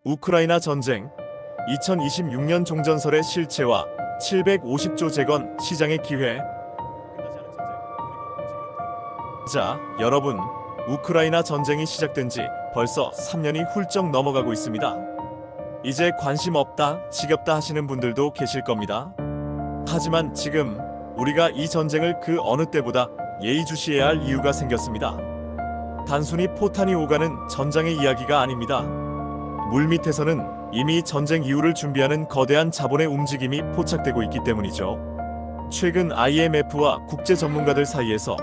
우크라이나 전쟁, 2026년 종전설의 실체와 750조 재건 시장의 기회. 자, 여러분, 우크라이나 전쟁이 시작된 지 벌써 3년이 훌쩍 넘어가고 있습니다. 이제 관심 없다, 지겹다 하시는 분들도 계실 겁니다. 하지만 지금 우리가 이 전쟁을 그 어느 때보다 예의주시해야 할 이유가 생겼습니다. 단순히 포탄이 오가는 전장의 이야기가 아닙니다. 물밑에서는 이미 전쟁 이후를 준비하는 거대한 자본의 움직임이 포착되고 있기 때문이죠. 최근 IMF와 국제 전문가들 사이에서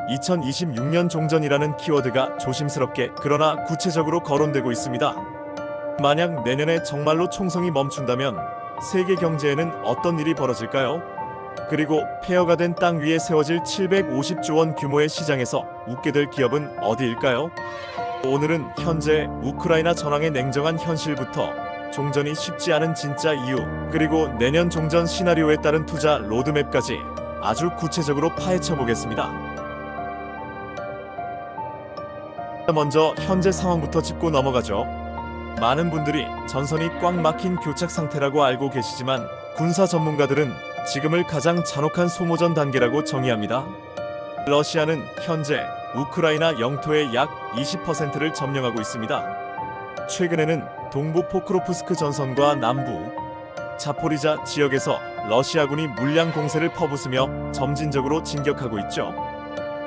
2026년 종전이라는 키워드가 조심스럽게 그러나 구체적으로 거론되고 있습니다. 만약 내년에 정말로 총성이 멈춘다면 세계 경제에는 어떤 일이 벌어질까요? 그리고 폐허가 된 땅 위에 세워질 750조 원 규모의 시장에서 웃게 될 기업은 어디일까요? 오늘은 현재 우크라이나 전황의 냉정한 현실부터 종전이 쉽지 않은 진짜 이유, 그리고 내년 종전 시나리오에 따른 투자 로드맵까지 아주 구체적으로 파헤쳐 보겠습니다. 먼저 현재 상황부터 짚고 넘어가죠. 많은 분들이 전선이 꽉 막힌 교착 상태라고 알고 계시지만 군사 전문가들은 지금을 가장 잔혹한 소모전 단계라고 정의합니다. 러시아는 현재 우크라이나 영토의 약 20%를 점령하고 있습니다. 최근에는 동부 포크로프스크 전선과 남부 자포리자 지역에서 러시아군이 물량 공세를 퍼부으며 점진적으로 진격하고 있죠.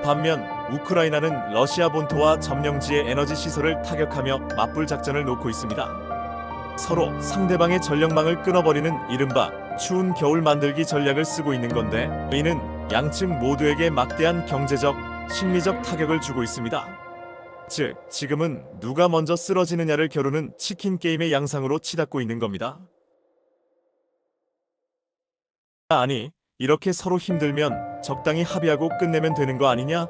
반면 우크라이나는 러시아 본토와 점령지의 에너지 시설을 타격하며 맞불 작전을 놓고 있습니다. 서로 상대방의 전력망을 끊어버리는 이른바 추운 겨울 만들기 전략을 쓰고 있는 건데, 이는 양측 모두에게 막대한 경제적, 심리적 타격을 주고 있습니다. 즉, 지금은 누가 먼저 쓰러지느냐를 겨루는 치킨 게임의 양상으로 치닫고 있는 겁니다. 아니, 이렇게 서로 힘들면 적당히 합의하고 끝내면 되는 거 아니냐?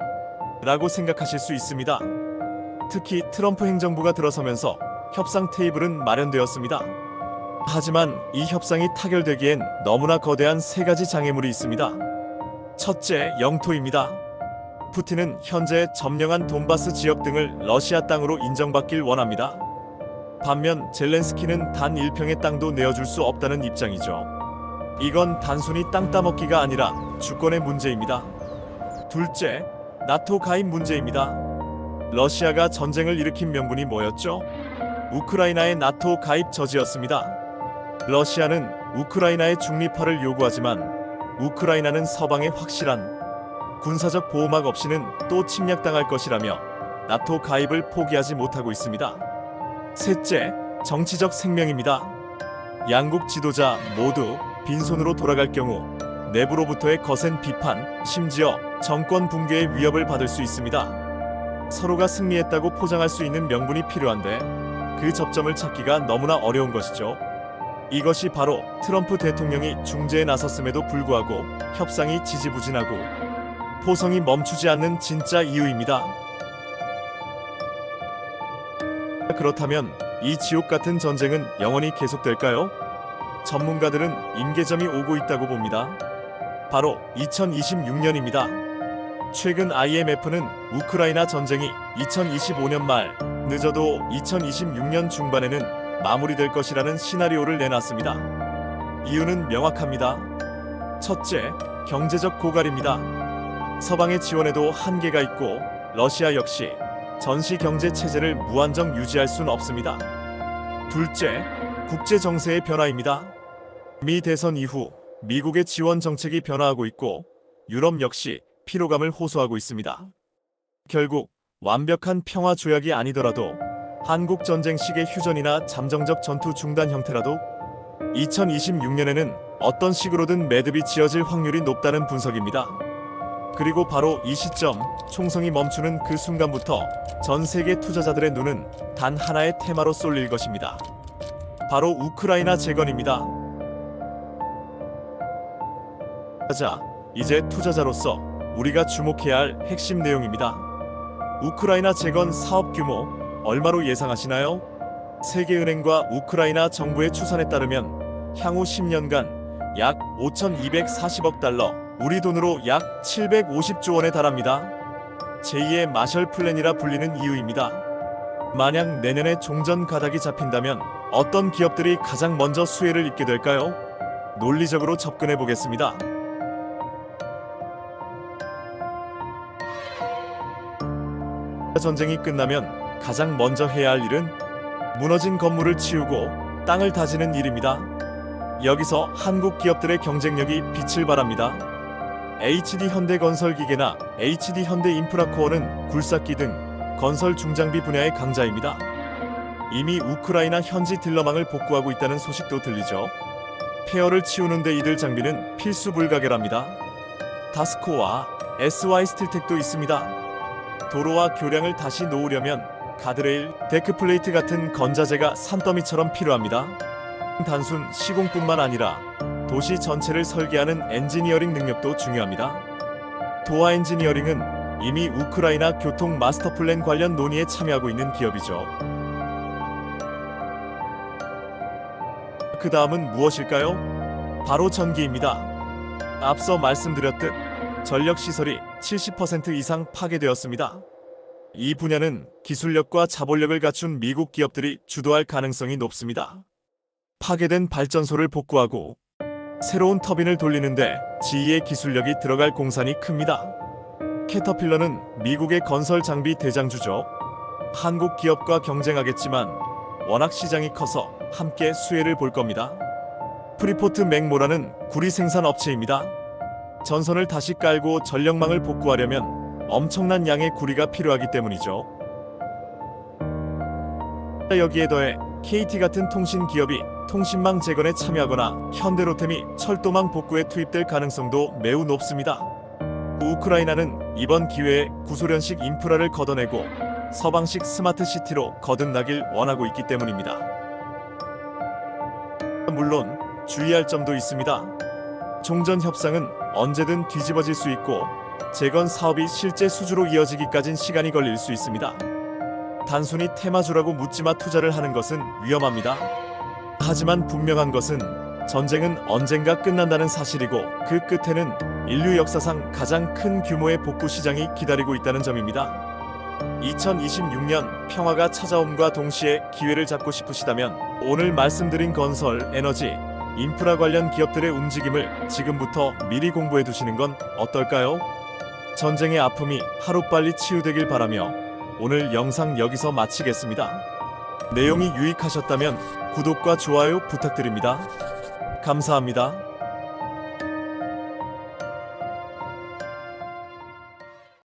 라고 생각하실 수 있습니다. 특히 트럼프 행정부가 들어서면서 협상 테이블은 마련되었습니다. 하지만 이 협상이 타결되기엔 너무나 거대한 세 가지 장애물이 있습니다. 첫째, 영토입니다. 푸틴은 현재 점령한 돈바스 지역 등을 러시아 땅으로 인정받길 원합니다. 반면 젤렌스키는 단 1평의 땅도 내어줄 수 없다는 입장이죠. 이건 단순히 땅 따먹기가 아니라 주권의 문제입니다. 둘째, 나토 가입 문제입니다. 러시아가 전쟁을 일으킨 명분이 뭐였죠? 우크라이나의 나토 가입 저지였습니다. 러시아는 우크라이나의 중립화를 요구하지만 우크라이나는 서방의 확실한 군사적 보호막 없이는 또 침략당할 것이라며 나토 가입을 포기하지 못하고 있습니다. 셋째, 정치적 생명입니다. 양국 지도자 모두 빈손으로 돌아갈 경우 내부로부터의 거센 비판, 심지어 정권 붕괴의 위협을 받을 수 있습니다. 서로가 승리했다고 포장할 수 있는 명분이 필요한데 그 접점을 찾기가 너무나 어려운 것이죠. 이것이 바로 트럼프 대통령이 중재에 나섰음에도 불구하고 협상이 지지부진하고 포성이 멈추지 않는 진짜 이유입니다. 그렇다면 이 지옥 같은 전쟁은 영원히 계속될까요? 전문가들은 임계점이 오고 있다고 봅니다. 바로 2026년입니다. 최근 IMF는 우크라이나 전쟁이 2025년 말, 늦어도 2026년 중반에는 마무리될 것이라는 시나리오를 내놨습니다. 이유는 명확합니다. 첫째, 경제적 고갈입니다. 서방의 지원에도 한계가 있고 러시아 역시 전시 경제 체제를 무한정 유지할 수는 없습니다. 둘째, 국제 정세의 변화입니다. 미 대선 이후 미국의 지원 정책이 변화하고 있고 유럽 역시 피로감을 호소하고 있습니다. 결국 완벽한 평화 조약이 아니더라도 한국 전쟁식의 휴전이나 잠정적 전투 중단 형태라도 2026년에는 어떤 식으로든 매듭이 지어질 확률이 높다는 분석입니다. 그리고 바로 이 시점, 총성이 멈추는 그 순간부터 전 세계 투자자들의 눈은 단 하나의 테마로 쏠릴 것입니다. 바로 우크라이나 재건입니다. 자, 이제 투자자로서 우리가 주목해야 할 핵심 내용입니다. 우크라이나 재건 사업 규모 얼마로 예상하시나요? 세계은행과 우크라이나 정부의 추산에 따르면 향후 10년간 약 5,240억 달러, 우리 돈으로 약 750조 원에 달합니다. 제2의 마셜 플랜이라 불리는 이유입니다. 만약 내년에 종전 가닥이 잡힌다면 어떤 기업들이 가장 먼저 수혜를 입게 될까요? 논리적으로 접근해 보겠습니다. 전쟁이 끝나면 가장 먼저 해야 할 일은 무너진 건물을 치우고 땅을 다지는 일입니다. 여기서 한국 기업들의 경쟁력이 빛을 발합니다. HD 현대건설기계나 HD 현대인프라코어는 굴삭기 등 건설 중장비 분야의 강자입니다. 이미 우크라이나 현지 딜러망을 복구하고 있다는 소식도 들리죠. 폐허를 치우는데 이들 장비는 필수 불가결합니다. 다스코와 SY스틸텍도 있습니다. 도로와 교량을 다시 놓으려면 가드레일, 데크플레이트 같은 건자재가 산더미처럼 필요합니다. 단순 시공뿐만 아니라 도시 전체를 설계하는 엔지니어링 능력도 중요합니다. 도하 엔지니어링은 이미 우크라이나 교통 마스터 플랜 관련 논의에 참여하고 있는 기업이죠. 그 다음은 무엇일까요? 바로 전기입니다. 앞서 말씀드렸듯 전력시설이 70% 이상 파괴되었습니다. 이 분야는 기술력과 자본력을 갖춘 미국 기업들이 주도할 가능성이 높습니다. 파괴된 발전소를 복구하고 새로운 터빈을 돌리는데 GE의 기술력이 들어갈 공산이 큽니다. 캐터필러는 미국의 건설 장비 대장주죠. 한국 기업과 경쟁하겠지만 워낙 시장이 커서 함께 수혜를 볼 겁니다. 프리포트 맥모라는 구리 생산 업체입니다. 전선을 다시 깔고 전력망을 복구하려면 엄청난 양의 구리가 필요하기 때문이죠. 여기에 더해 KT 같은 통신 기업이 통신망 재건에 참여하거나 현대로템이 철도망 복구에 투입될 가능성도 매우 높습니다. 우크라이나는 이번 기회에 구소련식 인프라를 걷어내고 서방식 스마트시티로 거듭나길 원하고 있기 때문입니다. 물론 주의할 점도 있습니다. 종전 협상은 언제든 뒤집어질 수 있고 재건 사업이 실제 수주로 이어지기까진 시간이 걸릴 수 있습니다. 단순히 테마주라고 묻지마 투자를 하는 것은 위험합니다. 하지만 분명한 것은 전쟁은 언젠가 끝난다는 사실이고 그 끝에는 인류 역사상 가장 큰 규모의 복구 시장이 기다리고 있다는 점입니다. 2026년 평화가 찾아옴과 동시에 기회를 잡고 싶으시다면 오늘 말씀드린 건설, 에너지, 인프라 관련 기업들의 움직임을 지금부터 미리 공부해 두시는 건 어떨까요? 전쟁의 아픔이 하루빨리 치유되길 바라며 오늘 영상 여기서 마치겠습니다. 내용이 유익하셨다면 구독과 좋아요 부탁드립니다. 감사합니다.